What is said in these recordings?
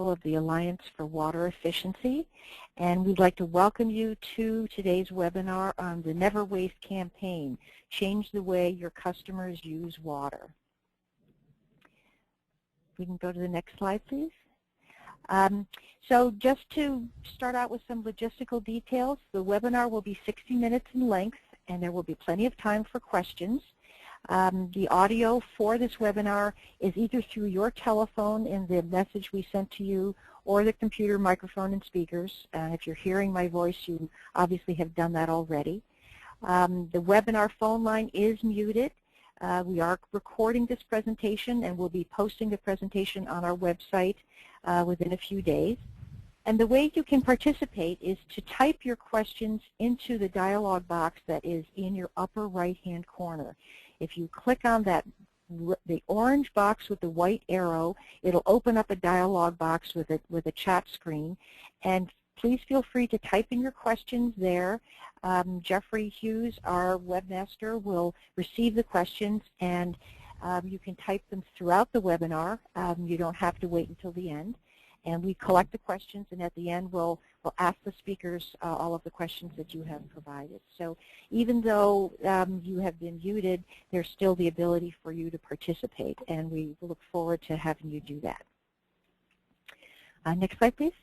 of the Alliance for Water Efficiency, and we'd like to welcome you to today's webinar on the Never Waste campaign, Change the Way Your Customers Use Water. We can go to the next slide, please. So just to start out with some logistical details, the webinar will be 60 minutes in length, and there will be plenty of time for questions. The audio for this webinar is either through your telephone in the message we sent to you or the computer, microphone, and speakers. If you're hearing my voice, you obviously have done that already. The webinar phone line is muted. We are recording this presentation and we'll be posting the presentation on our website within a few days. And the way you can participate is to type your questions into the dialog box that is in your upper right-hand corner. If you click on that, the orange box with the white arrow, it'll open up a dialog box with a chat screen. And please feel free to type in your questions there. Jeffrey Hughes, our webmaster, will receive the questions, and you can type them throughout the webinar. You don't have to wait until the end. And we collect the questions, and at the end we'll ask the speakers all of the questions that you have provided. So even though you have been muted, there's still the ability for you to participate, and we look forward to having you do that. Next slide, please.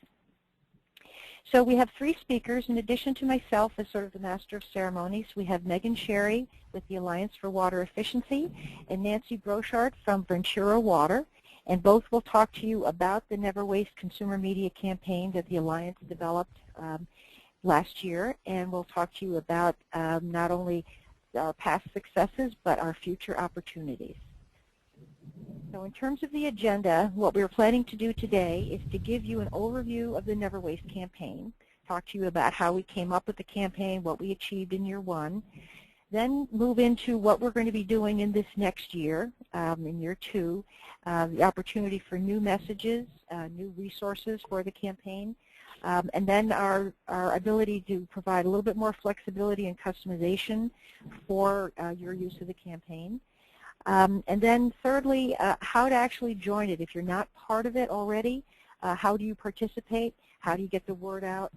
So we have 3 speakers. In addition to myself as sort of the master of ceremonies, we have Megan Sherry with the Alliance for Water Efficiency and Nancy Brochard from Ventura Water. And both will talk to you about the Never Waste consumer media campaign that the Alliance developed last year. And we'll talk to you about not only our past successes, but our future opportunities. So in terms of the agenda, what we're planning to do today is to give you an overview of the Never Waste campaign, talk to you about how we came up with the campaign, what we achieved in year 1, then move into what we're going to be doing in this next year, in year 2, the opportunity for new messages, new resources for the campaign, and then our ability to provide a little bit more flexibility and customization for your use of the campaign. And then thirdly, how to actually join it. If you're not part of it already, how do you participate? How do you get the word out?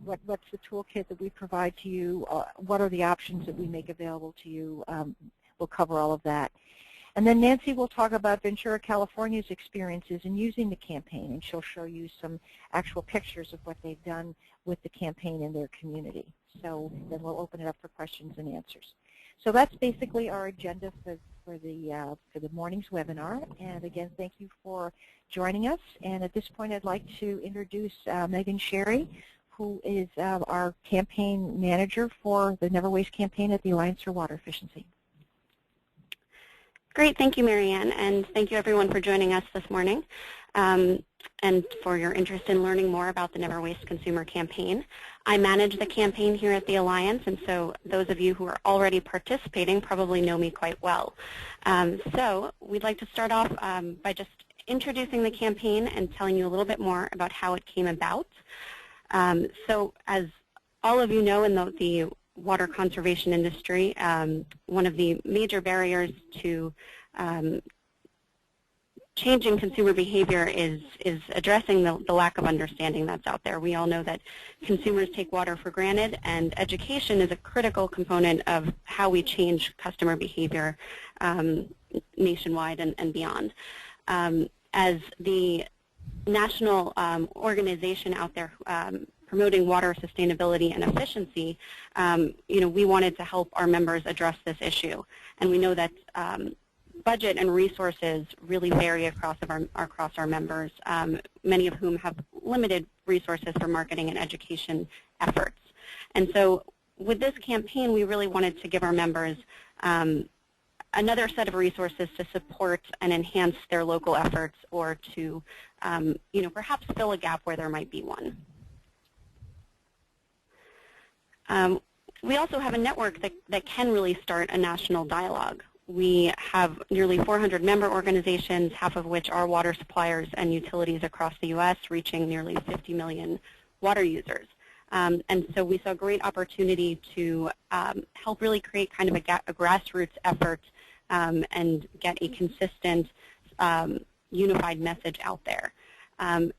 What's the toolkit that we provide to you? What are the options that we make available to you? We'll cover all of that. And then Nancy will talk about Ventura, California's experiences in using the campaign, and she'll show you some actual pictures of what they've done with the campaign in their community. So then we'll open it up for questions and answers. So that's basically our agenda for the morning's webinar. And again, thank you for joining us. And at this point, I'd like to introduce Megan Sherry, who is our campaign manager for the Never Waste campaign at the Alliance for Water Efficiency. Great, thank you, Marianne, and thank you everyone for joining us this morning and for your interest in learning more about the Never Waste Consumer Campaign. I manage the campaign here at the Alliance, and so those of you who are already participating probably know me quite well. So we'd like to start off by just introducing the campaign and telling you a little bit more about how it came about. So as all of you know, in the water conservation industry, one of the major barriers to changing consumer behavior is addressing the lack of understanding that's out there. We all know that consumers take water for granted, and education is a critical component of how we change customer behavior nationwide and beyond. As the national organization out there promoting water sustainability and efficiency, we wanted to help our members address this issue. And we know that budget and resources really vary across our members, many of whom have limited resources for marketing and education efforts. And so with this campaign, we really wanted to give our members another set of resources to support and enhance their local efforts, or to perhaps fill a gap where there might be one. We also have a network that can really start a national dialogue. We have nearly 400 member organizations, half of which are water suppliers and utilities across the U.S., reaching nearly 50 million water users. And so we saw a great opportunity to help really create kind of a grassroots effort and get a consistent, unified message out there. And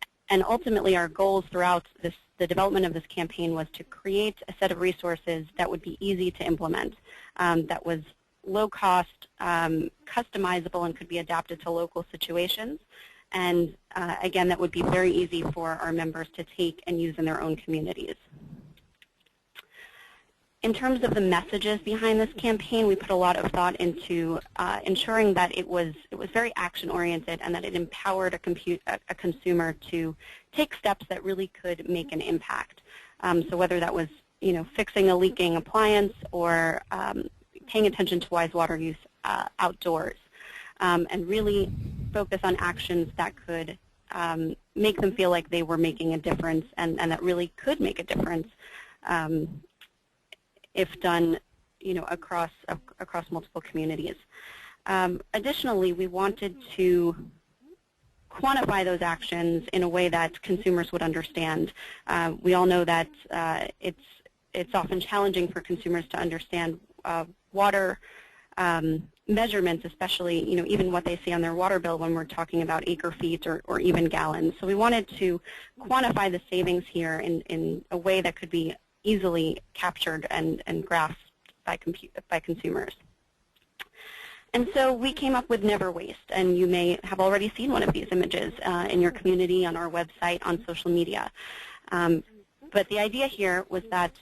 ultimately, our goals throughout the development of this campaign was to create a set of resources that would be easy to implement, that was low cost, customizable, and could be adapted to local situations. And again, that would be very easy for our members to take and use in their own communities. In terms of the messages behind this campaign, we put a lot of thought into ensuring that it was very action-oriented and that it empowered a consumer to take steps that really could make an impact. So whether that was fixing a leaking appliance or paying attention to wise water use outdoors, and really focus on actions that could make them feel like they were making a difference and that really could make a difference if done, across multiple communities. Additionally, we wanted to quantify those actions in a way that consumers would understand. We all know that it's often challenging for consumers to understand water measurements, especially even what they see on their water bill when we're talking about acre feet or even gallons. So we wanted to quantify the savings here in a way that could be easily captured and grasped by consumers. And so we came up with Never Waste, and you may have already seen one of these images in your community, on our website, on social media. But the idea here was that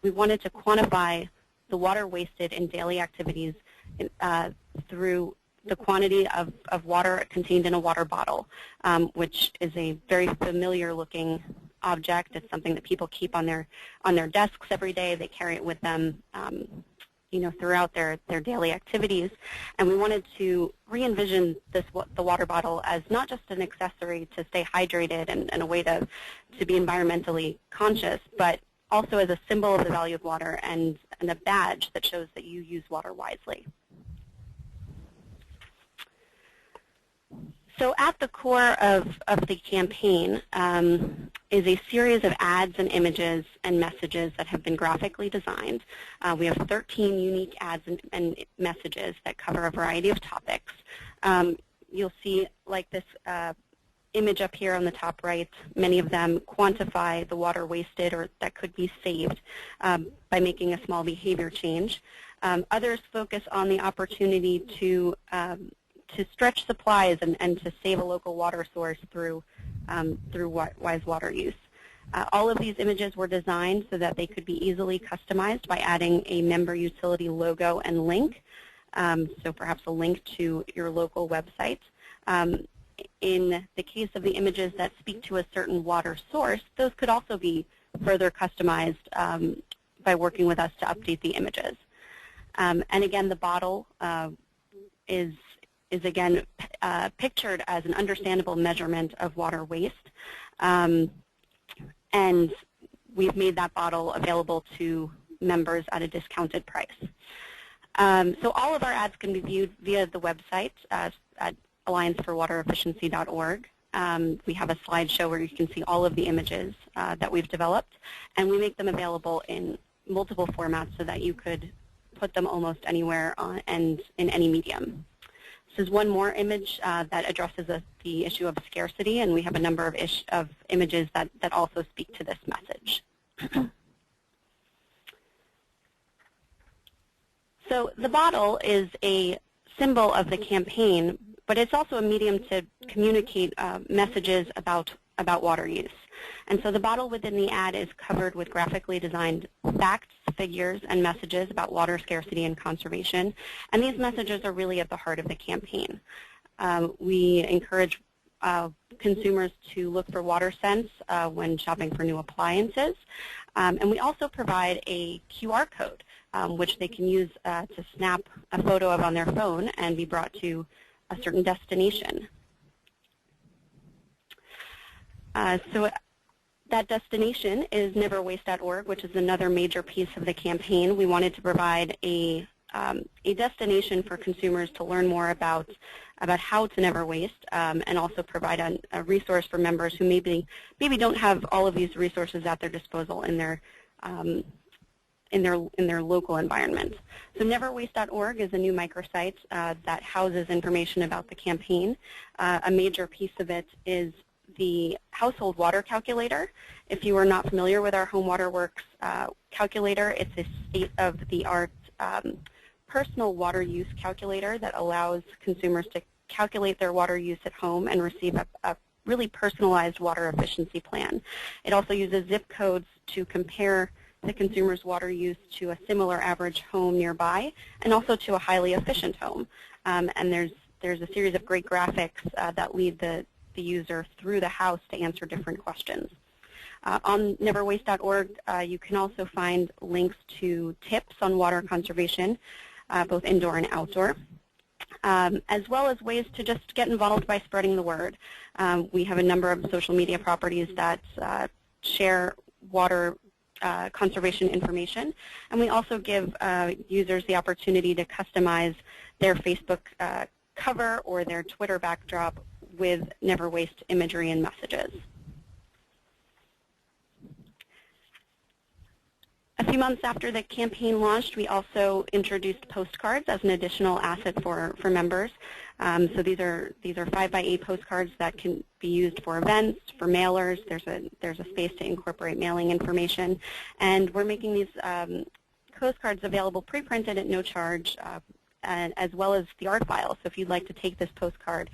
we wanted to quantify the water wasted in daily activities through the quantity of water contained in a water bottle, which is a very familiar looking object. It's something that people keep on their desks every day. They carry it with them throughout their daily activities. And we wanted to re-envision the water bottle as not just an accessory to stay hydrated and a way to be environmentally conscious, but also as a symbol of the value of water and a badge that shows that you use water wisely. So at the core of the campaign is a series of ads and images and messages that have been graphically designed. We have 13 unique ads and messages that cover a variety of topics. You'll see, like this image up here on the top right, many of them quantify the water wasted or that could be saved by making a small behavior change. Others focus on the opportunity to stretch supplies and to save a local water source through wise water use. All of these images were designed so that they could be easily customized by adding a member utility logo and link, so perhaps a link to your local website. In the case of the images that speak to a certain water source, those could also be further customized by working with us to update the images. And again, the bottle is again pictured as an understandable measurement of water waste. And we've made that bottle available to members at a discounted price. So all of our ads can be viewed via the website at allianceforwaterefficiency.org. We have a slideshow where you can see all of the images that we've developed, and we make them available in multiple formats so that you could put them almost anywhere and in any medium. This is one more image that addresses the issue of scarcity, and we have a number of images that also speak to this message. So the bottle is a symbol of the campaign, but it's also a medium to communicate messages about water use. And so the bottle within the ad is covered with graphically designed facts, figures, and messages about water scarcity and conservation. And these messages are really at the heart of the campaign. We encourage consumers to look for water sense when shopping for new appliances. And we also provide a QR code, which they can use to snap a photo of on their phone and be brought to a certain destination. So that destination is neverwaste.org, which is another major piece of the campaign. We wanted to provide a destination for consumers to learn more about how to never waste, and also provide a resource for members who maybe don't have all of these resources at their disposal in their local environment. So neverwaste.org is a new microsite that houses information about the campaign. A major piece of it is the household water calculator. If you are not familiar with our Home Water Works calculator, it's a state-of-the-art personal water use calculator that allows consumers to calculate their water use at home and receive a really personalized water efficiency plan. It also uses zip codes to compare the consumer's water use to a similar average home nearby and also to a highly efficient home. And there's a series of great graphics that lead the user through the house to answer different questions. On neverwaste.org, you can also find links to tips on water conservation, both indoor and outdoor, as well as ways to just get involved by spreading the word. We have a number of social media properties that share water conservation information, and we also give users the opportunity to customize their Facebook cover or their Twitter backdrop with Never Waste imagery and messages. A few months after the campaign launched, we also introduced postcards as an additional asset for members. So these are 5x8 postcards that can be used for events, for mailers. There's a space to incorporate mailing information, and we're making these postcards available pre-printed at no charge, as well as the art file. So if you'd like to take this postcard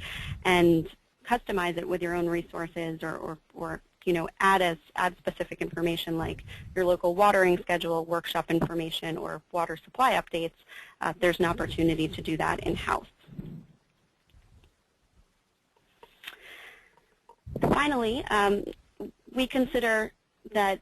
and customize it with your own resources, or add specific information like your local watering schedule, workshop information, or water supply updates, there's an opportunity to do that in-house. Finally, we consider that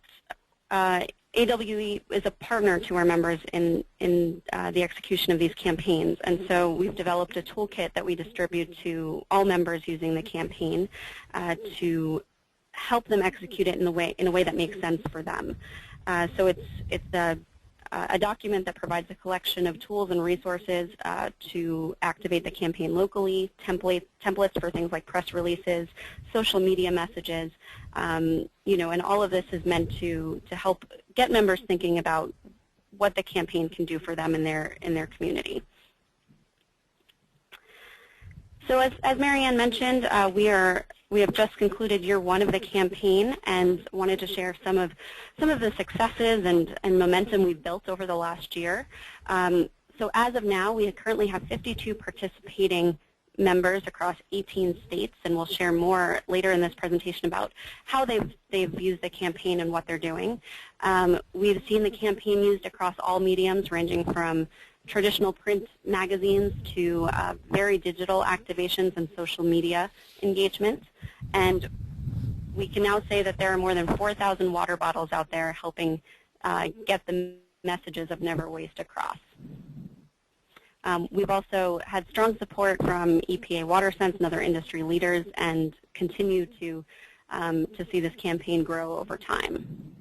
AWE is a partner to our members in the execution of these campaigns, and so we've developed a toolkit that we distribute to all members using the campaign to help them execute it in a way that makes sense for them. So it's a document that provides a collection of tools and resources to activate the campaign locally, templates for things like press releases, social media messages, and all of this is meant to help get members thinking about what the campaign can do for them in their community. So as Marianne mentioned, we have just concluded year one of the campaign and wanted to share some of the successes and momentum we've built over the last year. So as of now, we currently have 52 participating members across 18 states, and we'll share more later in this presentation about how they've used the campaign and what they're doing. We've seen the campaign used across all mediums, ranging from traditional print magazines to very digital activations and social media engagement. And we can now say that there are more than 4,000 water bottles out there helping get the messages of Never Waste across. We've also had strong support from EPA WaterSense and other industry leaders, and continue to see this campaign grow over time.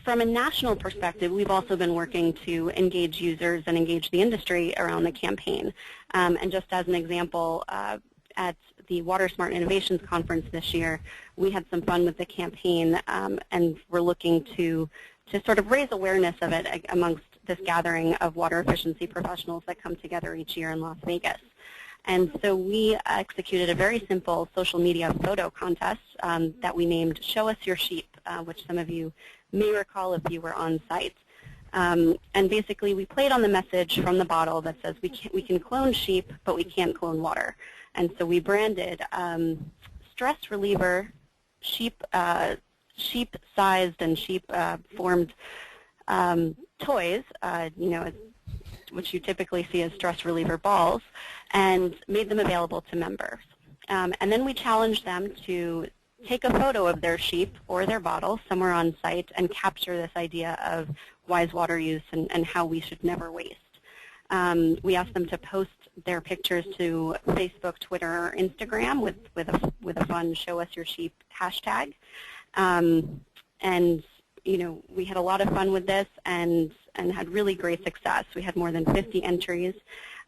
From a national perspective, we've also been working to engage users and engage the industry around the campaign. And just as an example, at the Water Smart Innovations Conference this year, we had some fun with the campaign, and we're looking to sort of raise awareness of it amongst this gathering of water efficiency professionals that come together each year in Las Vegas. And so we executed a very simple social media photo contest that we named Show Us Your Sheep, which some of you may recall if you were on site. And basically we played on the message from the bottle that says we can clone sheep, but we can't clone water. And so we branded stress reliever sheep-sized and sheep-formed toys, which you typically see as stress reliever balls, and made them available to members. And then we challenged them to take a photo of their sheep or their bottle somewhere on site and capture this idea of wise water use and how we should never waste. We asked them to post their pictures to Facebook, Twitter, or Instagram with a fun "Show Us Your Sheep" hashtag. And we had a lot of fun with this and had really great success. We had more than 50 entries,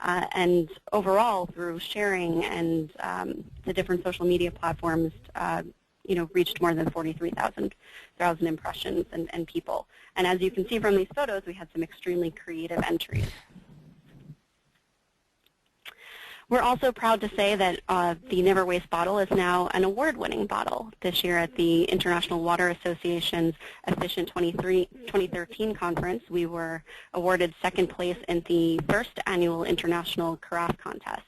and overall, through sharing and the different social media platforms, reached more than 43,000 impressions and people. And as you can see from these photos, we had some extremely creative entries. We're also proud to say that the Never Waste bottle is now an award-winning bottle. This year at the International Water Association's Efficient 2013 conference, we were awarded second place in the first annual International Carafe Contest.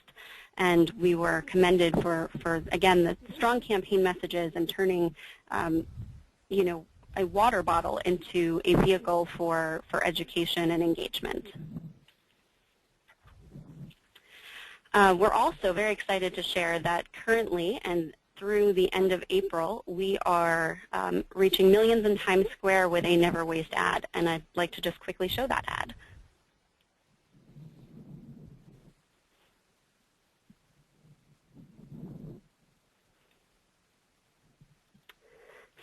And we were commended for again, the strong campaign messages and turning, you know, a water bottle into a vehicle for education and engagement. We're also very excited to share that currently and through the end of April, we are reaching millions in Times Square with a Never Waste ad, and I'd like to just quickly show that ad.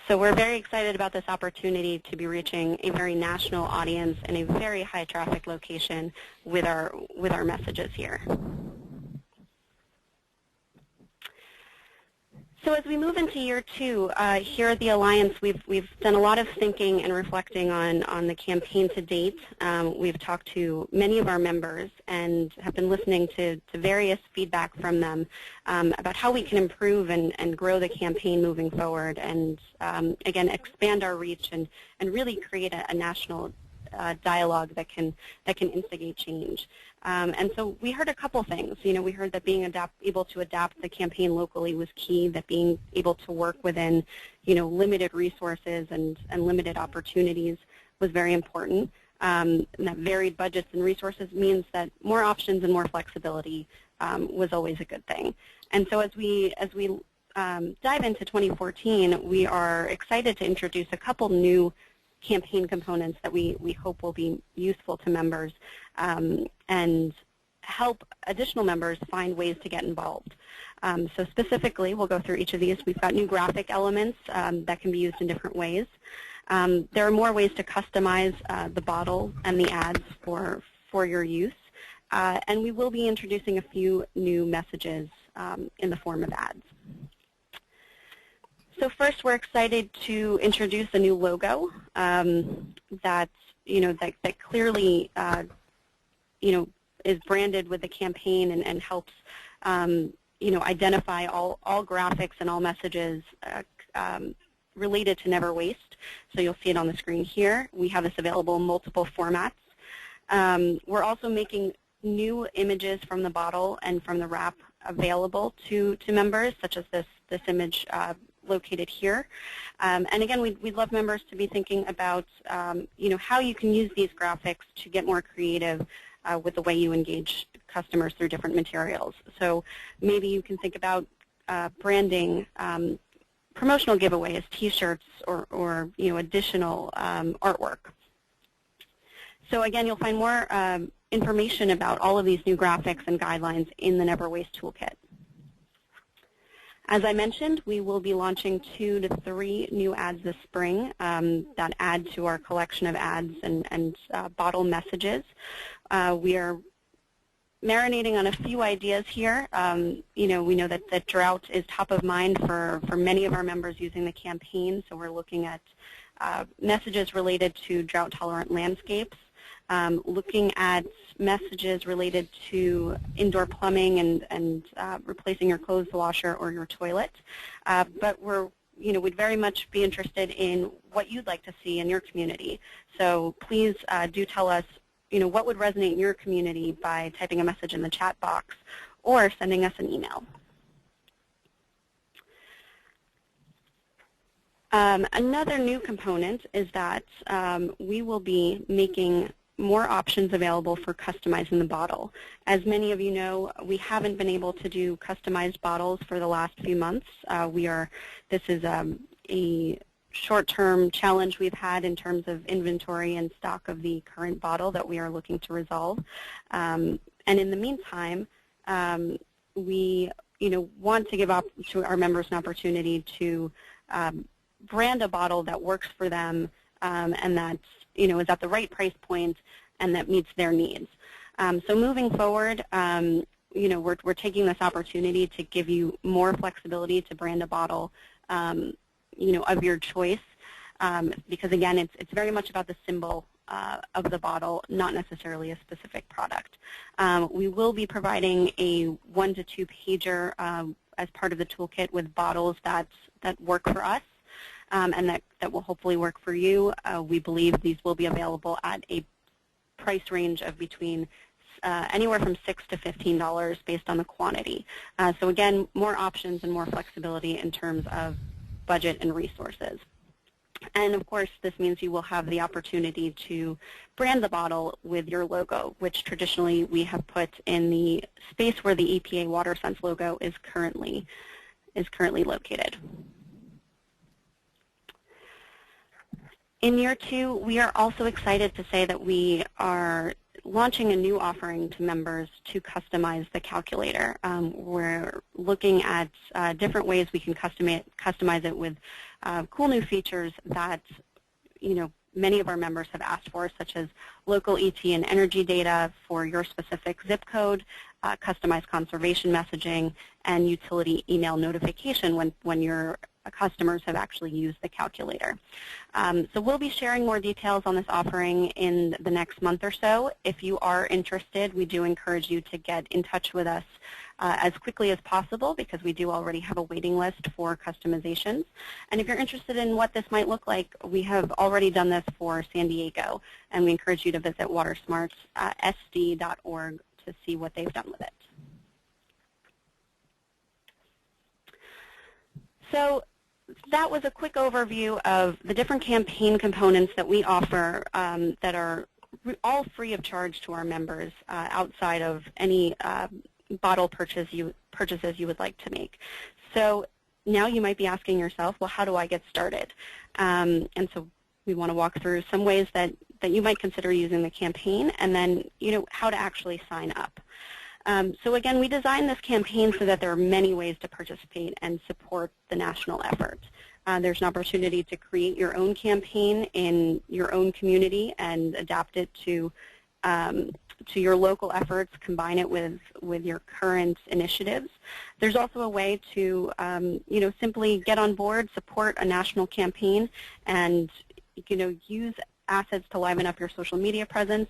So we're very excited about this opportunity to be reaching a very national audience in a very high traffic location with our messages here. So as we move into year two, here at the Alliance, we've done a lot of thinking and reflecting on the campaign to date. We've talked to many of our members and have been listening to various feedback from them about how we can improve and grow the campaign moving forward and, again, expand our reach and really create a national dialogue that can instigate change. And so we heard a couple things. You know, we heard that being able to adapt the campaign locally was key, that being able to work within, you know, limited resources and limited opportunities was very important. And that varied budgets and resources means that more options and more flexibility was always a good thing. And so as we dive into 2014, we are excited to introduce a couple new campaign components that we hope will be useful to members and help additional members find ways to get involved. So specifically, we'll go through each of these. We've got new graphic elements that can be used in different ways. There are more ways to customize the bottle and the ads for your use. And we will be introducing a few new messages in the form of ads. So first, we're excited to introduce a new logo that clearly is branded with the campaign and helps identify all graphics and all messages related to Never Waste. So you'll see it on the screen here. We have this available in multiple formats. We're also making new images from the bottle and from the wrap available to members, such as this image located here. And again, we'd love members to be thinking about how you can use these graphics to get more creative with the way you engage customers through different materials. So maybe you can think about branding, promotional giveaways, T-shirts, or additional artwork. So again, you'll find more information about all of these new graphics and guidelines in the Never Waste Toolkit. As I mentioned, we will be launching 2 to 3 new ads this spring that add to our collection of ads and bottle messages. We are marinating on a few ideas here. We know that drought is top of mind for many of our members using the campaign, so we're looking at messages related to drought-tolerant landscapes, looking at messages related to indoor plumbing and replacing your clothes washer or your toilet. But we'd very much be interested in what you'd like to see in your community. So please do tell us, what would resonate in your community by typing a message in the chat box or sending us an email. Another new component is that we will be making more options available for customizing the bottle. As many of you know, we haven't been able to do customized bottles for the last few months. This is a short-term challenge we've had in terms of inventory and stock of the current bottle that we are looking to resolve. And in the meantime, we want to give up to our members an opportunity to brand a bottle that works for them and that is at the right price point and that meets their needs. So moving forward, we're taking this opportunity to give you more flexibility to brand a bottle, of your choice, because again, it's very much about the symbol of the bottle, not necessarily a specific product. We will be providing a 1 to 2 pager as part of the toolkit with bottles that work for us and that will hopefully work for you. We believe these will be available at a price range of between anywhere from $6 to $15 based on the quantity. So again, more options and more flexibility in terms of budget and resources. And of course, this means you will have the opportunity to brand the bottle with your logo, which traditionally we have put in the space where the EPA WaterSense logo is currently located. In year 2, we are also excited to say that we are launching a new offering to members to customize the calculator. We're looking at different ways we can customize it with cool new features that many of our members have asked for, such as local ET and energy data for your specific zip code, customized conservation messaging, and utility email notification when your customers have actually used the calculator. So we'll be sharing more details on this offering in the next month or so. If you are interested, we do encourage you to get in touch with us as quickly as possible, because we do already have a waiting list for customizations. And if you're interested in what this might look like, we have already done this for San Diego, and we encourage you to visit watersmarts.sd.org to see what they've done with it. So that was a quick overview of the different campaign components that we offer that are all free of charge to our members outside of any bottle purchases you would like to make. So now you might be asking yourself, well, how do I get started? And so we want to walk through some ways that you might consider using the campaign, and then how to actually sign up. So again, we designed this campaign so that there are many ways to participate and support the national effort. There's an opportunity to create your own campaign in your own community and adapt it to your local efforts, combine it with your current initiatives. There's also a way to simply get on board, support a national campaign, and use assets to liven up your social media presence,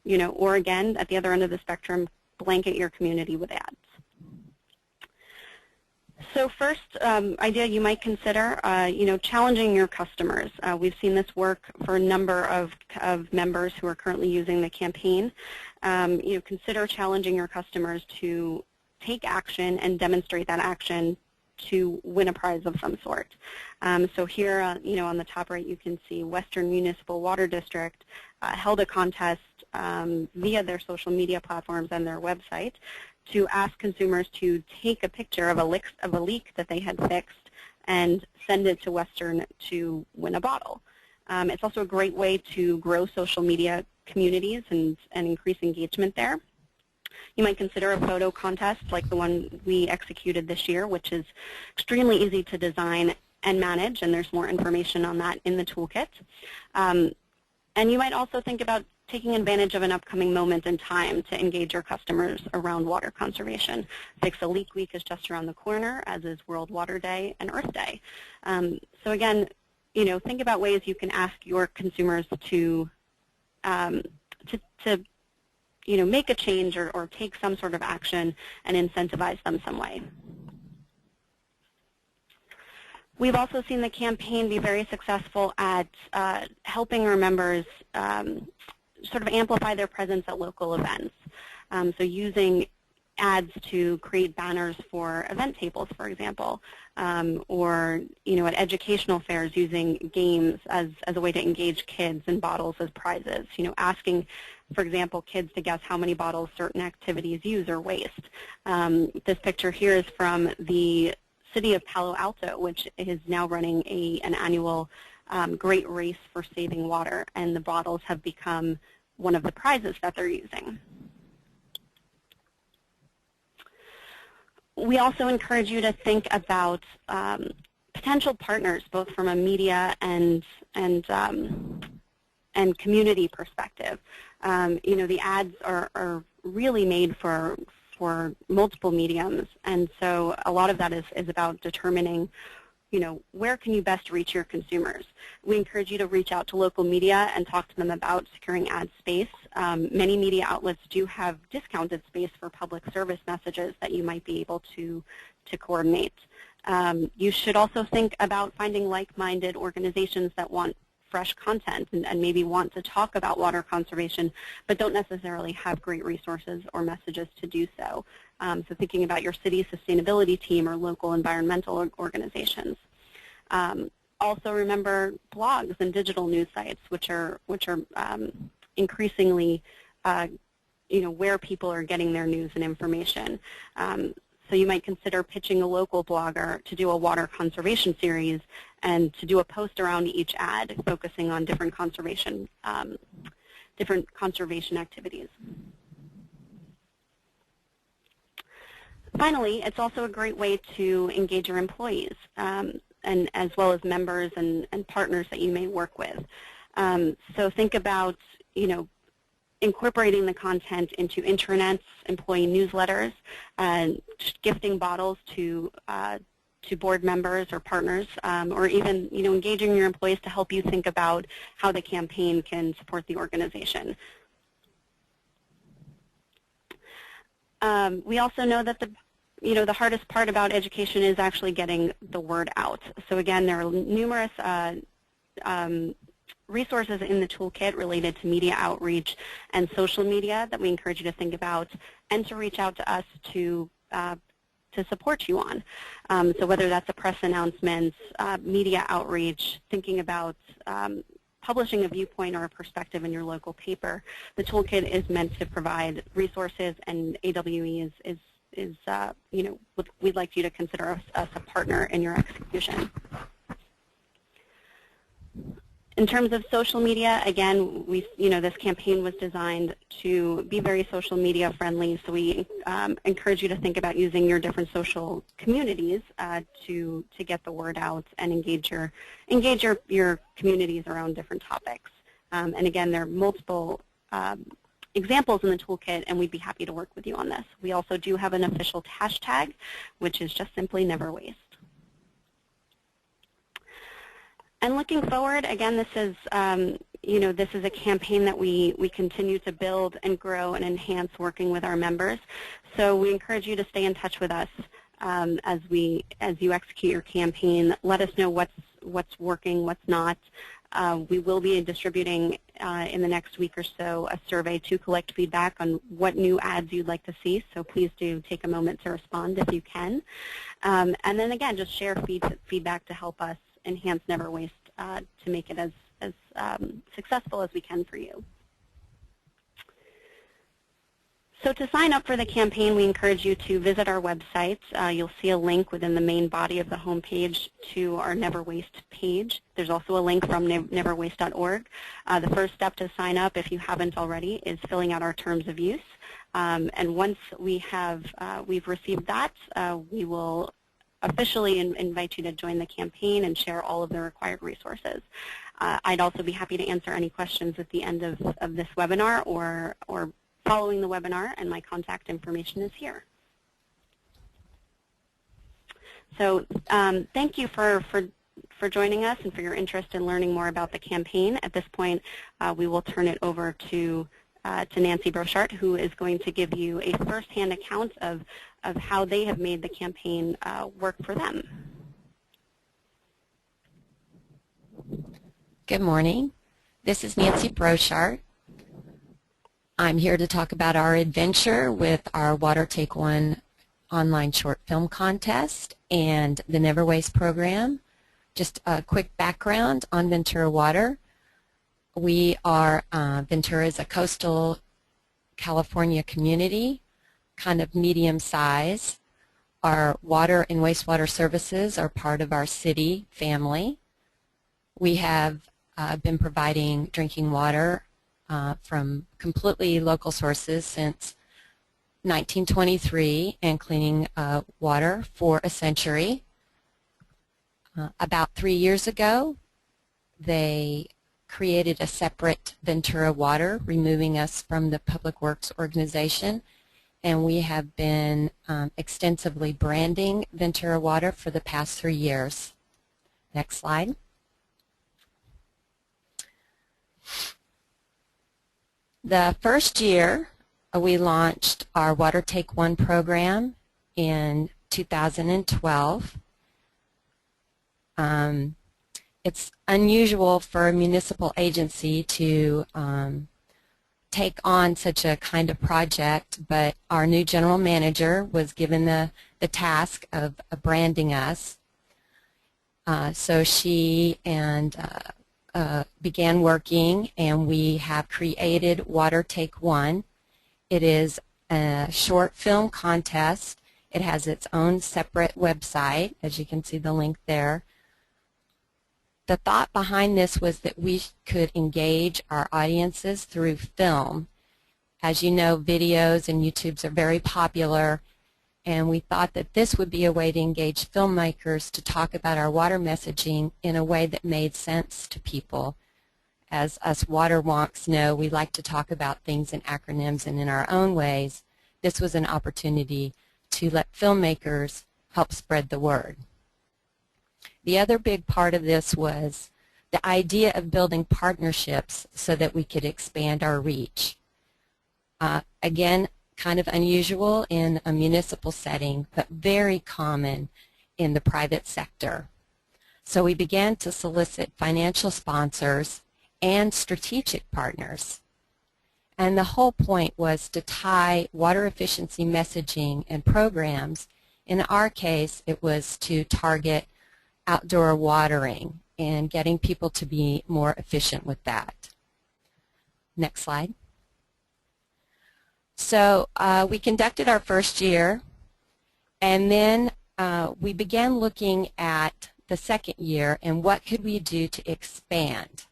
or again, at the other end of the spectrum, blanket your community with ads. So first idea you might consider, challenging your customers. We've seen this work for a number of members who are currently using the campaign. Consider challenging your customers to take action and demonstrate that action to win a prize of some sort. So here, on the top right, you can see Western Municipal Water District held a contest via their social media platforms and their website to ask consumers to take a picture of a leak that they had fixed and send it to Western to win a bottle. It's also a great way to grow social media communities and increase engagement there. You might consider a photo contest like the one we executed this year, which is extremely easy to design and manage, and there's more information on that in the toolkit. And you might also think about taking advantage of an upcoming moment in time to engage your customers around water conservation. Fix a Leak Week is just around the corner, as is World Water Day and Earth Day. So again, think about ways you can ask your consumers to make a change or take some sort of action and incentivize them some way. We've also seen the campaign be very successful at helping our members sort of amplify their presence at local events. So using ads to create banners for event tables, for example, or at educational fairs using games as a way to engage kids and bottles as prizes. Asking, for example, kids to guess how many bottles certain activities use or waste. This picture here is from the City of Palo Alto, which is now running an annual great race for saving water, and the bottles have become one of the prizes that they're using. We also encourage you to think about potential partners, both from a media and community perspective. The ads are really made for multiple mediums, and so a lot of that is about determining where can you best reach your consumers? We encourage you to reach out to local media and talk to them about securing ad space. Many media outlets do have discounted space for public service messages that you might be able to coordinate. You should also think about finding like-minded organizations that want fresh content and maybe want to talk about water conservation, but don't necessarily have great resources or messages to do so. So thinking about your city sustainability team or local environmental organizations. Also remember blogs and digital news sites, which are increasingly where people are getting their news and information. So you might consider pitching a local blogger to do a water conservation series and to do a post around each ad focusing on different conservation activities. Finally, it's also a great way to engage your employees and as well as members and partners that you may work with. So think about, incorporating the content into intranets, employee newsletters, gifting bottles to board members or partners, or even engaging your employees to help you think about how the campaign can support the organization. We also know that the hardest part about education is actually getting the word out. So again, there are numerous resources in the toolkit related to media outreach and social media that we encourage you to think about and to reach out to us to support you on. So whether that's a press announcement, media outreach, thinking about publishing a viewpoint or a perspective in your local paper, the toolkit is meant to provide resources, and AWE we'd like you to consider us a partner in your execution. In terms of social media, again, this campaign was designed to be very social media friendly, so we encourage you to think about using your different social communities to get the word out and engage your communities around different topics. And again, there are multiple examples in the toolkit, and we'd be happy to work with you on this. We also do have an official hashtag, which is just simply Never Waste. And looking forward, again, this is a campaign that we continue to build and grow and enhance working with our members. So we encourage you to stay in touch with us as you execute your campaign. Let us know what's working, what's not. We will be distributing in the next week or so a survey to collect feedback on what new ads you'd like to see. So please do take a moment to respond if you can. And then again, just share feedback to help us enhance Never Waste to make it as successful as we can for you. So to sign up for the campaign, we encourage you to visit our website. You'll see a link within the main body of the homepage to our Never Waste page. There's also a link from neverwaste.org. The first step to sign up, if you haven't already, is filling out our terms of use. And once we've received that, we will officially invite you to join the campaign and share all of the required resources. I'd also be happy to answer any questions at the end of this webinar or following the webinar, and my contact information is here. So thank you for joining us and for your interest in learning more about the campaign. At this point, we will turn it over to Nancy Brochart, who is going to give you a first-hand account of how they have made the campaign work for them. Good morning. This is Nancy Brochart. I'm here to talk about our adventure with our Water Take One online short film contest and the Never Waste program. Just a quick background on Ventura Water. We are, Ventura is a coastal California community, kind of medium size. Our water and wastewater services are part of our city family. We have been providing drinking water from completely local sources since 1923 and cleaning water for a century. About 3 years ago, they created a separate Ventura Water, removing us from the Public Works organization, and we have been extensively branding Ventura Water for the past 3 years. Next slide. The first year we launched our Water Take One program in 2012. It's unusual for a municipal agency to take on such a kind of project, but our new general manager was given the task of branding us. So she began working, and we have created Water Take One. It is a short film contest. It has its own separate website, as you can see the link there. The thought behind this was that we could engage our audiences through film. As you know, videos and YouTubes are very popular, and we thought that this would be a way to engage filmmakers to talk about our water messaging in a way that made sense to people. As us water wonks know, we like to talk about things in acronyms and in our own ways. This was an opportunity to let filmmakers help spread the word. The other big part of this was the idea of building partnerships so that we could expand our reach. Again, kind of unusual in a municipal setting, but very common in the private sector. So we began to solicit financial sponsors and strategic partners. And the whole point was to tie water efficiency messaging and programs. In our case, it was to target outdoor watering and getting people to be more efficient with that. Next slide. So we conducted our first year, and then we began looking at the second year and what could we do to expand.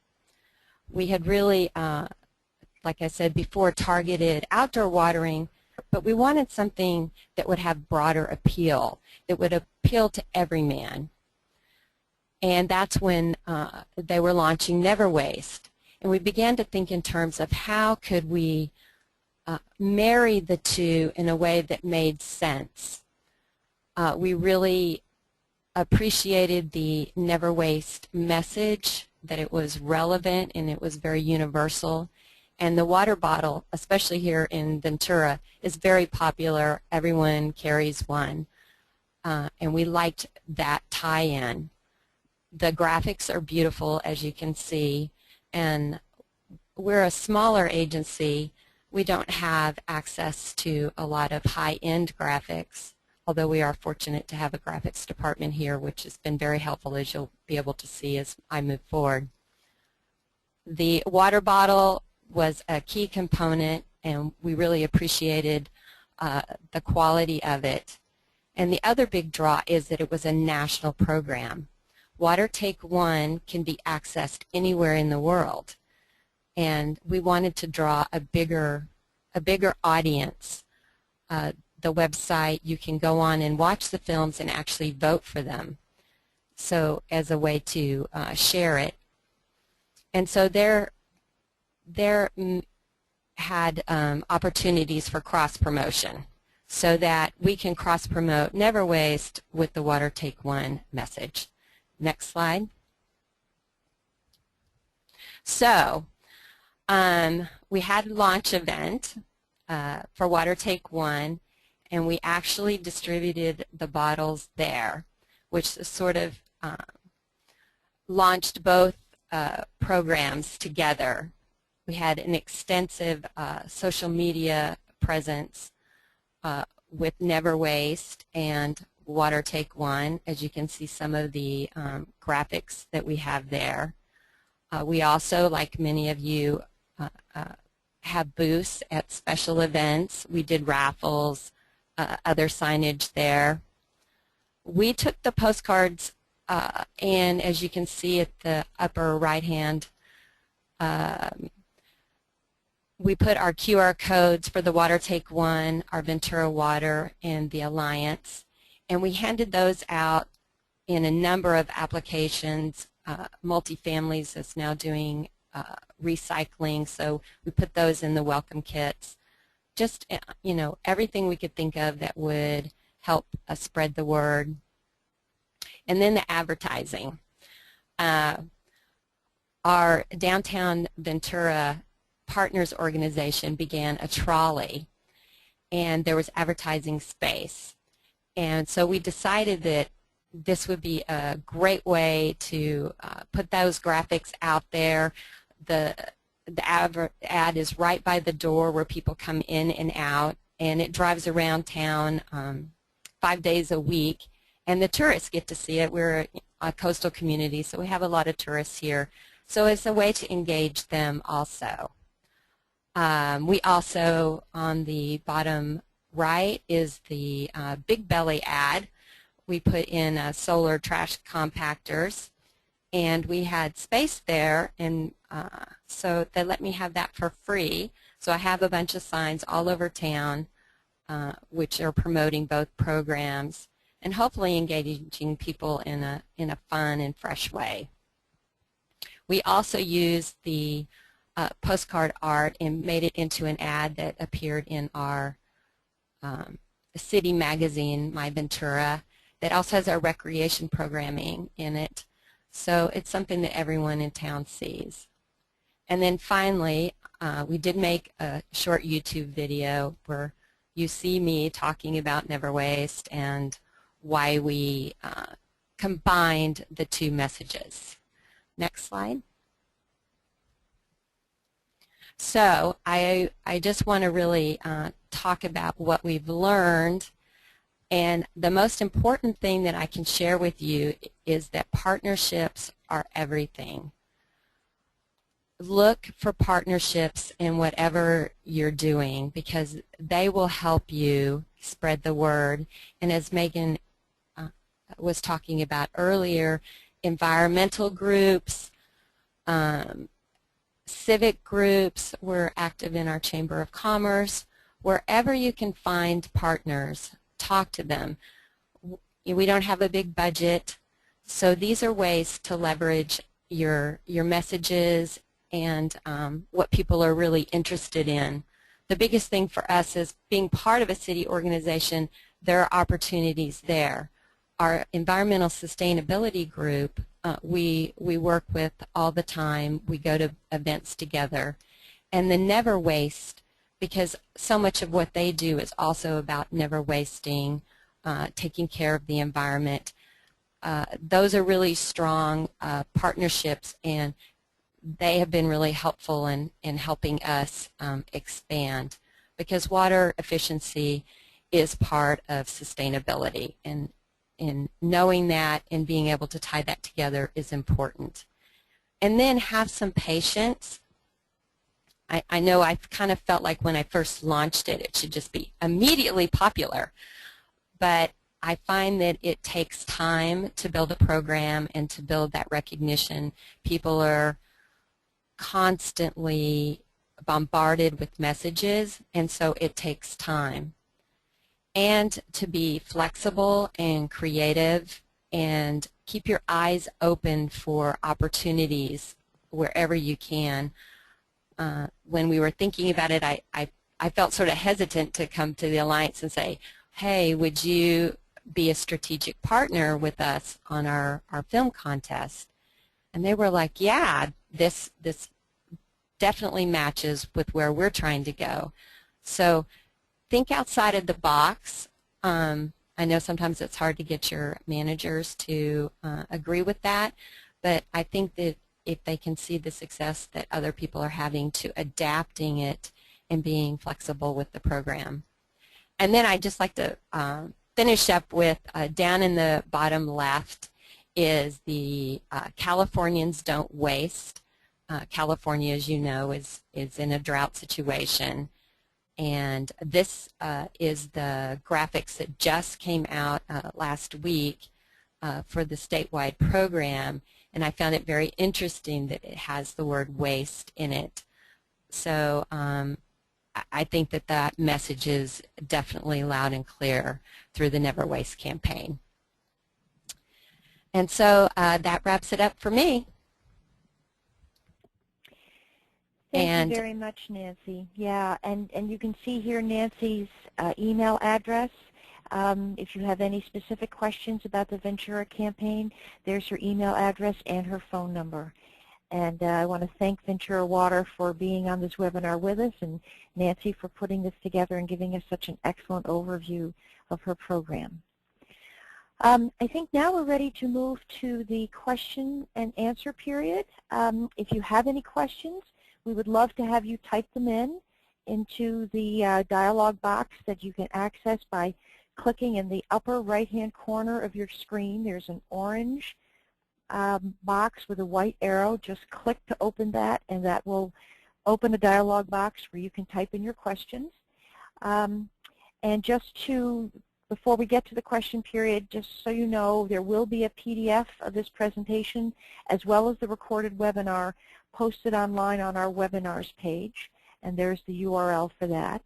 We had really, like I said before, targeted outdoor watering, but we wanted something that would have broader appeal, that would appeal to every man. And that's when they were launching Never Waste. And we began to think in terms of how could we marry the two in a way that made sense. We really appreciated the Never Waste message, that it was relevant and it was very universal. And the water bottle, especially here in Ventura, is very popular. Everyone carries one. And we liked that tie-in. The graphics are beautiful, as you can see. And we're a smaller agency. We don't have access to a lot of high-end graphics, although we are fortunate to have a graphics department here, which has been very helpful, as you'll be able to see as I move forward. The water bottle was a key component, and we really appreciated the quality of it. And the other big draw is that it was a national program. Water Take One can be accessed anywhere in the world. And we wanted to draw a bigger audience. The website, you can go on and watch the films and actually vote for them, so as a way to share it. And so there had opportunities for cross-promotion so that we can cross-promote Never Waste with the Water Take One message. Next slide. So we had a launch event for Water Take One, and we actually distributed the bottles there, which sort of launched both programs together. We had an extensive social media presence with Never Waste and Water Take One, as you can see some of the graphics that we have there. We also, like many of you, have booths at special events. We did raffles, other signage there. We took the postcards and, as you can see at the upper right hand, we put our QR codes for the Water Take One, our Ventura Water, and the Alliance, and we handed those out in a number of applications. Multifamilies is now doing recycling, so we put those in the welcome kits. Just, you know, everything we could think of that would help us spread the word. And then the advertising. our downtown Ventura partners organization began a trolley, and there was advertising space. And so we decided that this would be a great way to put those graphics out there. The ad is right by the door where people come in and out, and it drives around town 5 days a week, and the tourists get to see it. We're a coastal community, so we have a lot of tourists here. So it's a way to engage them also. We also, on the bottom right, is the Big Belly ad. We put in solar trash compactors, and we had space there, and so they let me have that for free. So I have a bunch of signs all over town which are promoting both programs and hopefully engaging people in a fun and fresh way. We also used the postcard art and made it into an ad that appeared in our city magazine, My Ventura, that also has our recreation programming in it. So it's something that everyone in town sees. And then finally, we did make a short YouTube video where you see me talking about Never Waste and why we combined the two messages. Next slide. So I just want to really talk about what we've learned, and the most important thing that I can share with you is that partnerships are everything. Look for partnerships in whatever you're doing because they will help you spread the word. And as Megan was talking about earlier, environmental groups, civic groups, we're active in our Chamber of Commerce. Wherever you can find partners, talk to them. We don't have a big budget, so these are ways to leverage your messages and what people are really interested in. The biggest thing for us is being part of a city organization, there are opportunities there. Our environmental sustainability group, we work with all the time. We go to events together. And the Never Waste, because so much of what they do is also about never wasting, taking care of the environment. Those are really strong partnerships, and they have been really helpful in helping us expand, because water efficiency is part of sustainability, and knowing that and being able to tie that together is important. And then have some patience. I know I kind of felt like when I first launched it, it should just be immediately popular, but I find that it takes time to build a program and to build that recognition. People are constantly bombarded with messages, and so it takes time. And to be flexible and creative and keep your eyes open for opportunities wherever you can. When we were thinking about it, I felt sort of hesitant to come to the Alliance and say, hey, would you be a strategic partner with us on our film contest? And they were like, yeah, this definitely matches with where we're trying to go. So think outside of the box. I know sometimes it's hard to get your managers to agree with that, but I think that if they can see the success that other people are having to adapting it and being flexible with the program. And then I'd just like to finish up with down in the bottom left is the Californians Don't Waste. California, as you know, is in a drought situation. And this is the graphics that just came out last week for the statewide program. And I found it very interesting that it has the word waste in it. So I think that that message is definitely loud and clear through the Never Waste campaign. And so that wraps it up for me. Thank you very much, Nancy. Yeah, and you can see here Nancy's email address. If you have any specific questions about the Ventura campaign, there's her email address and her phone number. And I want to thank Ventura Water for being on this webinar with us, and Nancy for putting this together and giving us such an excellent overview of her program. I think now we're ready to move to the question and answer period. If you have any questions, we would love to have you type them into the dialog box that you can access by clicking in the upper right-hand corner of your screen. There's an orange box with a white arrow. Just click to open that, and that will open a dialog box where you can type in your questions. And just to, before we get to the question period, just so you know, there will be a PDF of this presentation as well as the recorded webinar posted online on our webinars page, and there's the URL for that.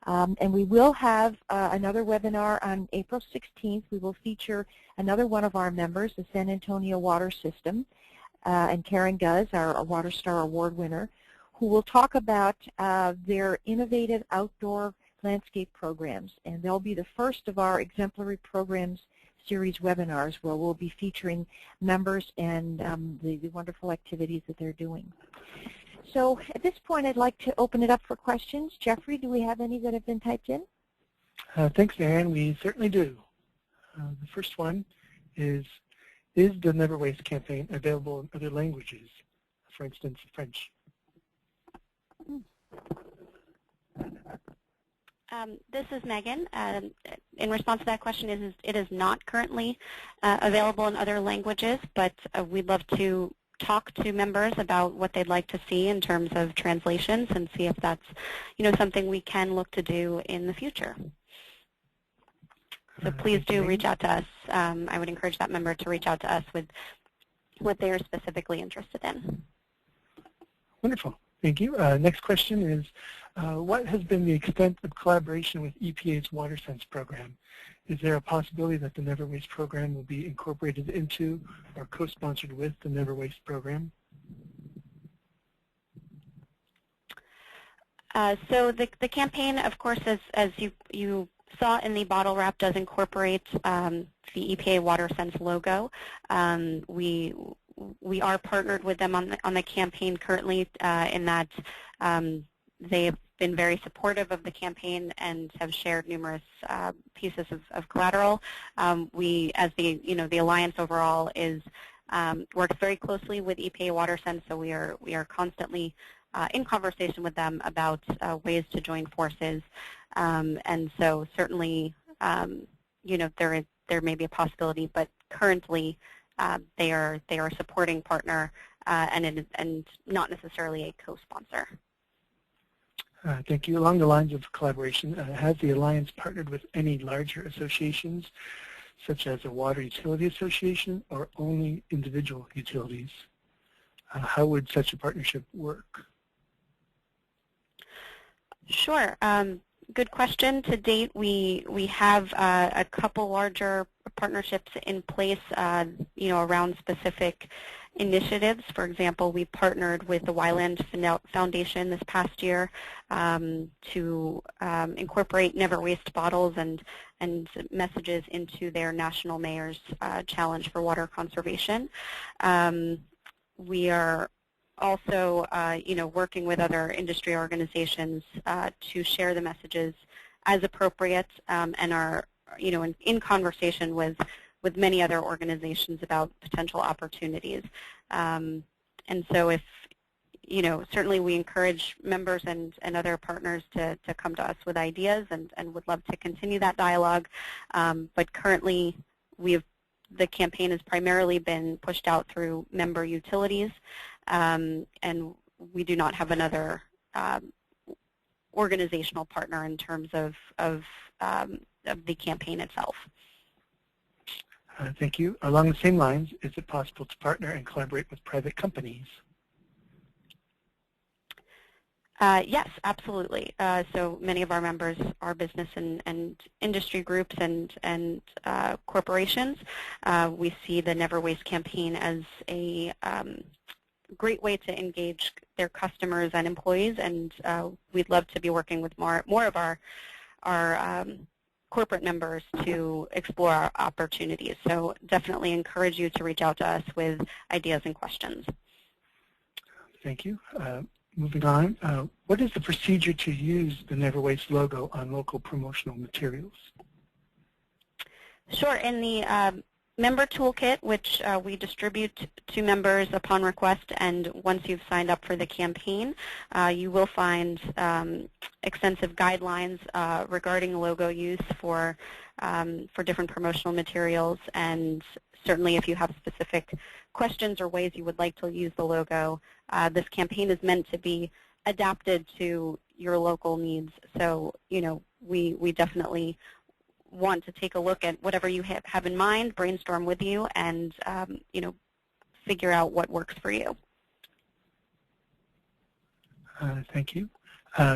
And we will have another webinar on April 16th. We will feature another one of our members, the San Antonio Water System, and Karen Guz, our Water Star Award winner, who will talk about their innovative outdoor landscape programs. And they'll be the first of our exemplary programs series webinars where we'll be featuring members and the wonderful activities that they're doing. So at this point, I'd like to open it up for questions. Jeffrey, do we have any that have been typed in? Thanks, Ann. We certainly do. The first one is the Never Waste campaign available in other languages, for instance, French? This is Megan. In response to that question, it is not currently available in other languages, but we'd love to talk to members about what they'd like to see in terms of translations and see if that's, something we can look to do in the future. So please do reach out to us. I would encourage that member to reach out to us with what they are specifically interested in. Wonderful. Thank you. Next question is, what has been the extent of collaboration with EPA's WaterSense program? Is there a possibility that the Never Waste program will be incorporated into or co-sponsored with the Never Waste program? So the campaign, of course, as you saw in the bottle wrap, does incorporate the EPA WaterSense logo. We are partnered with them on the campaign currently in that they have been very supportive of the campaign and have shared numerous pieces of collateral. We, as the alliance overall, works very closely with EPA WaterSense, so we are constantly in conversation with them about ways to join forces, and so certainly, there may be a possibility, but currently they are a supporting partner and not necessarily a co-sponsor. Thank you. Along the lines of collaboration, has the Alliance partnered with any larger associations, such as a water utility association, or only individual utilities? How would such a partnership work? Sure. Good question. To date, we have a couple larger partnerships in place, around specific initiatives. For example, we partnered with the Wyland Foundation this past year to incorporate Never Waste bottles and messages into their National Mayor's Challenge for Water Conservation. We are also, working with other industry organizations to share the messages as appropriate, and are, in conversation with many other organizations about potential opportunities. And so if, certainly we encourage members and other partners to come to us with ideas and would love to continue that dialogue. But currently the campaign has primarily been pushed out through member utilities, and we do not have another organizational partner in terms of the campaign itself. Thank you. Along the same lines, is it possible to partner and collaborate with private companies? Yes, absolutely. So many of our members are business and industry groups and corporations. We see the Never Waste campaign as a great way to engage their customers and employees, and we'd love to be working with more of our corporate members to explore our opportunities. So definitely encourage you to reach out to us with ideas and questions. Thank you. Moving on, what is the procedure to use the Never Waste logo on local promotional materials? Sure. In the member toolkit, which we distribute to members upon request, and once you've signed up for the campaign, you will find extensive guidelines regarding logo use for different promotional materials. And certainly if you have specific questions or ways you would like to use the logo, this campaign is meant to be adapted to your local needs. So, we definitely want to take a look at whatever you have in mind, brainstorm with you, and figure out what works for you. Thank you.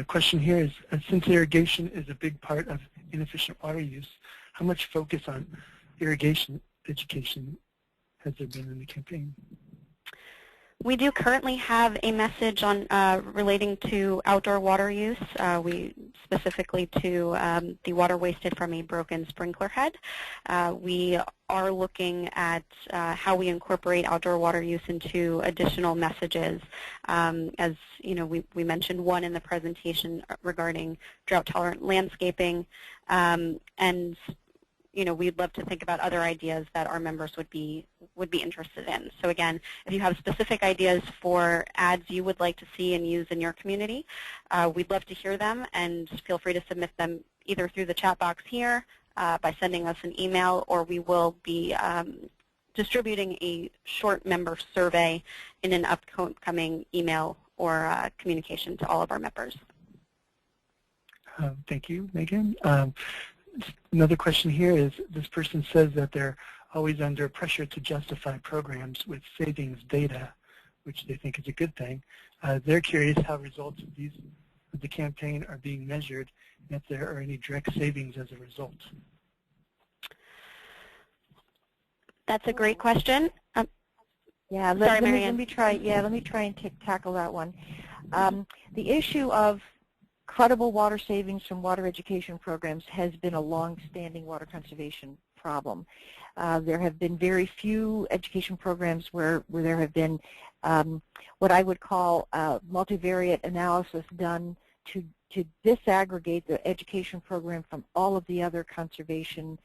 Question here is, since irrigation is a big part of inefficient water use, how much focus on irrigation education has there been in the campaign? We do currently have a message on relating to outdoor water use, specifically to the water wasted from a broken sprinkler head. We are looking at how we incorporate outdoor water use into additional messages. As we mentioned one in the presentation regarding drought-tolerant landscaping, and we'd love to think about other ideas that our members would be interested in. So again, if you have specific ideas for ads you would like to see and use in your community, we'd love to hear them, and feel free to submit them either through the chat box here, by sending us an email, or we will be distributing a short member survey in an upcoming email or communication to all of our members. Thank you, Megan. Another question here is, this person says that they're always under pressure to justify programs with savings data, which they think is a good thing. They're curious how results of the campaign are being measured, and if there are any direct savings as a result. That's a great question. Yeah, let me try and tackle that one. The issue of credible water savings from water education programs has been a long-standing water conservation problem. There have been very few education programs where there have been what I would call multivariate analysis done to disaggregate the education program from all of the other conservation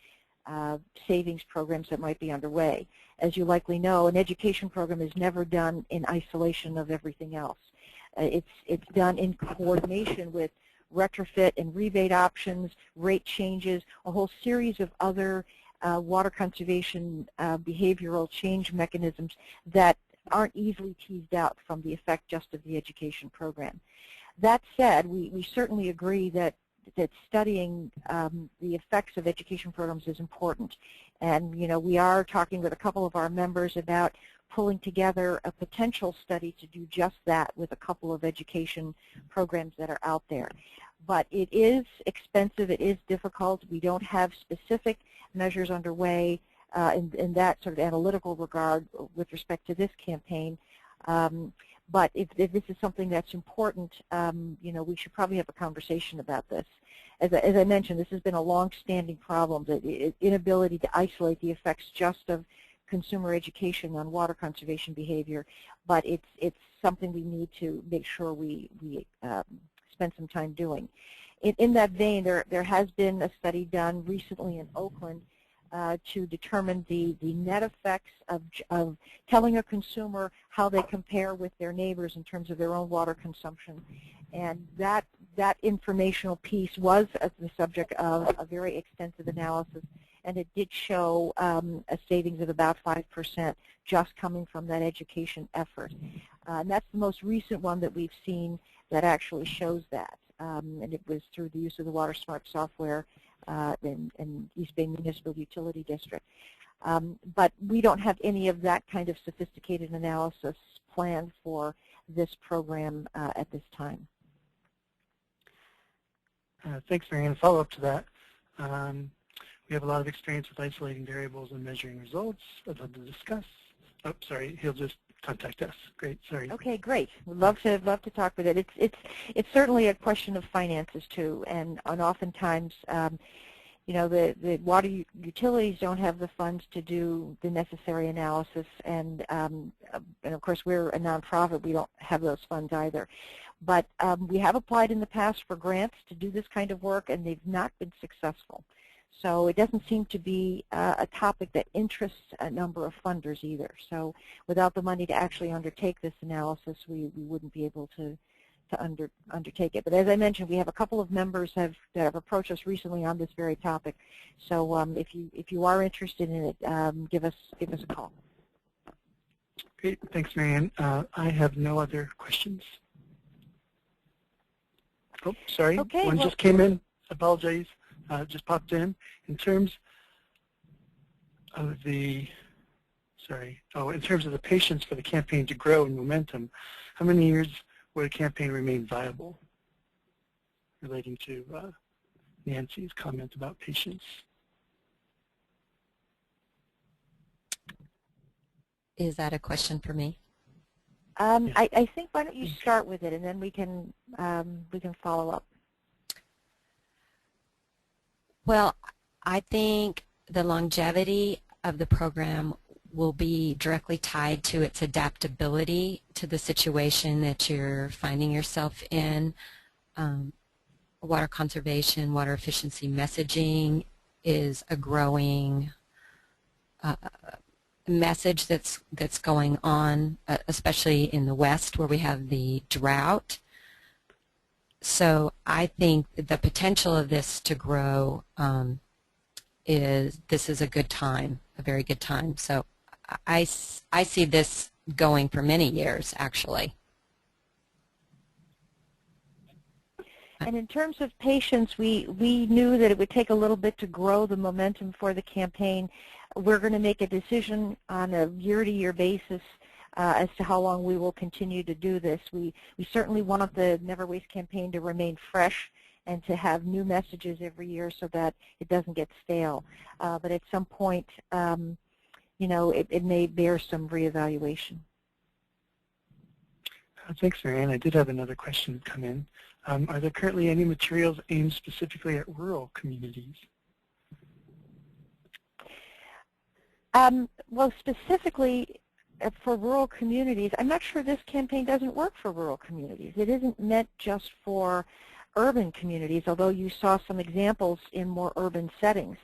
savings programs that might be underway. As you likely know, an education program is never done in isolation of everything else. It's done in coordination with retrofit and rebate options, rate changes, a whole series of other water conservation behavioral change mechanisms that aren't easily teased out from the effect just of the education program. That said, we certainly agree that studying the effects of education programs is important. And we are talking with a couple of our members about pulling together a potential study to do just that with a couple of education programs that are out there. But it is expensive, it is difficult. We don't have specific measures underway in that sort of analytical regard with respect to this campaign. But if this is something that's important, we should probably have a conversation about this. As I mentioned, this has been a long-standing problem, the inability to isolate the effects just of consumer education on water conservation behavior, but it's something we need to make sure we spend some time doing. In that vein, there has been a study done recently in Oakland to determine the net effects of telling a consumer how they compare with their neighbors in terms of their own water consumption. And that informational piece was the subject of a very extensive analysis, and it did show a savings of about 5% just coming from that education effort. And that's the most recent one that we've seen that actually shows that. And it was through the use of the WaterSmart software in East Bay Municipal Utility District. But we don't have any of that kind of sophisticated analysis planned for this program at this time. Thanks, Marianne. Follow up to that. We have a lot of experience with isolating variables and measuring results. I'd love to discuss. Oh, sorry, he'll just contact us. Great, sorry. Okay, great. We'd love to talk with it. It's certainly a question of finances too, and oftentimes the water utilities don't have the funds to do the necessary analysis, and of course we're a nonprofit, we don't have those funds either. But we have applied in the past for grants to do this kind of work, and they've not been successful. So it doesn't seem to be a topic that interests a number of funders either. So without the money to actually undertake this analysis, we wouldn't be able to undertake it. But as I mentioned, we have a couple of members that have approached us recently on this very topic. So if you are interested in it, give us a call. Great, thanks, Marianne. I have no other questions. Oh, sorry, okay, one just came in. Apologize, just popped in. In terms of the, in terms of the patience for the campaign to grow in momentum, how many years would a campaign remain viable? Relating to Nancy's comment about patience. Is that a question for me? Yeah. I think why don't you start with it, and then we can follow up. Well, I think the longevity of the program will be directly tied to its adaptability to the situation that you're finding yourself in. Water conservation, water efficiency messaging is a growing message that's going on, especially in the West where we have the drought. So I think the potential of this to grow this is a good time, a very good time. So I see this going for many years, actually. And in terms of patience, we knew that it would take a little bit to grow the momentum for the campaign. We're going to make a decision on a year-to-year basis as to how long we will continue to do this. We certainly want the Never Waste campaign to remain fresh and to have new messages every year so that it doesn't get stale. But at some point, it may bear some reevaluation. Thanks, Marianne. I did have another question come in. Are there currently any materials aimed specifically at rural communities? Well, specifically for rural communities, I'm not sure this campaign doesn't work for rural communities. It isn't meant just for urban communities, although you saw some examples in more urban settings.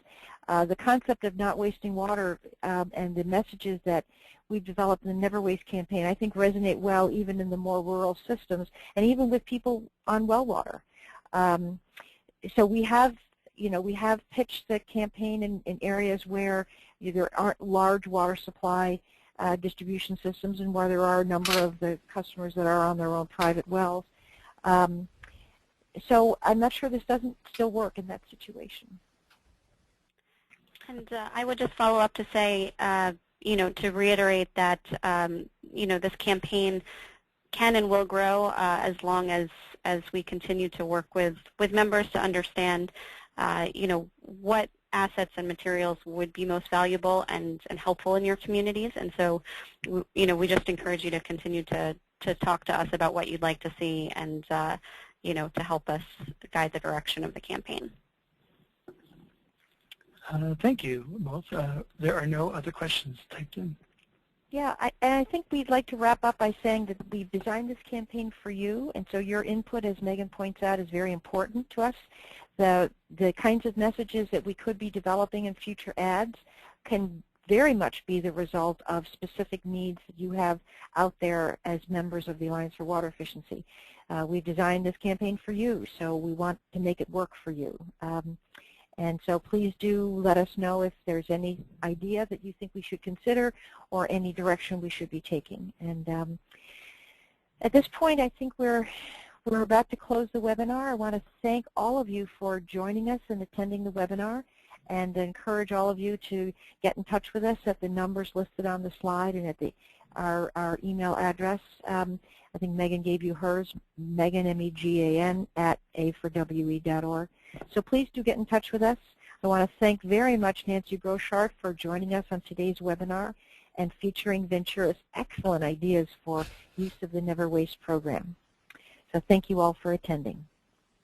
The concept of not wasting water and the messages that we've developed in the Never Waste campaign, I think resonate well even in the more rural systems and even with people on well water. So we have pitched the campaign in areas where there aren't large water supply distribution systems and where there are a number of the customers that are on their own private wells. So I'm not sure this doesn't still work in that situation. And I would just follow up to say, to reiterate that, this campaign can and will grow as long as we continue to work with members to understand, what assets and materials would be most valuable and helpful in your communities. And so, we just encourage you to continue to talk to us about what you'd like to see and, to help us guide the direction of the campaign. Thank you both. There are no other questions typed in. Yeah, and I think we'd like to wrap up by saying that we've designed this campaign for you, and so your input, as Megan points out, is very important to us. The kinds of messages that we could be developing in future ads can very much be the result of specific needs that you have out there as members of the Alliance for Water Efficiency. We've designed this campaign for you, so we want to make it work for you. And so please do let us know if there's any idea that you think we should consider or any direction we should be taking. And at this point, I think we're about to close the webinar. I want to thank all of you for joining us and attending the webinar, and encourage all of you to get in touch with us at the numbers listed on the slide and at our email address. I think Megan gave you hers, Megan, M-E-G-A-N, @a4we.org. So please do get in touch with us. I want to thank very much Nancy Brochard for joining us on today's webinar and featuring Ventura's excellent ideas for use of the Never Waste program. So thank you all for attending.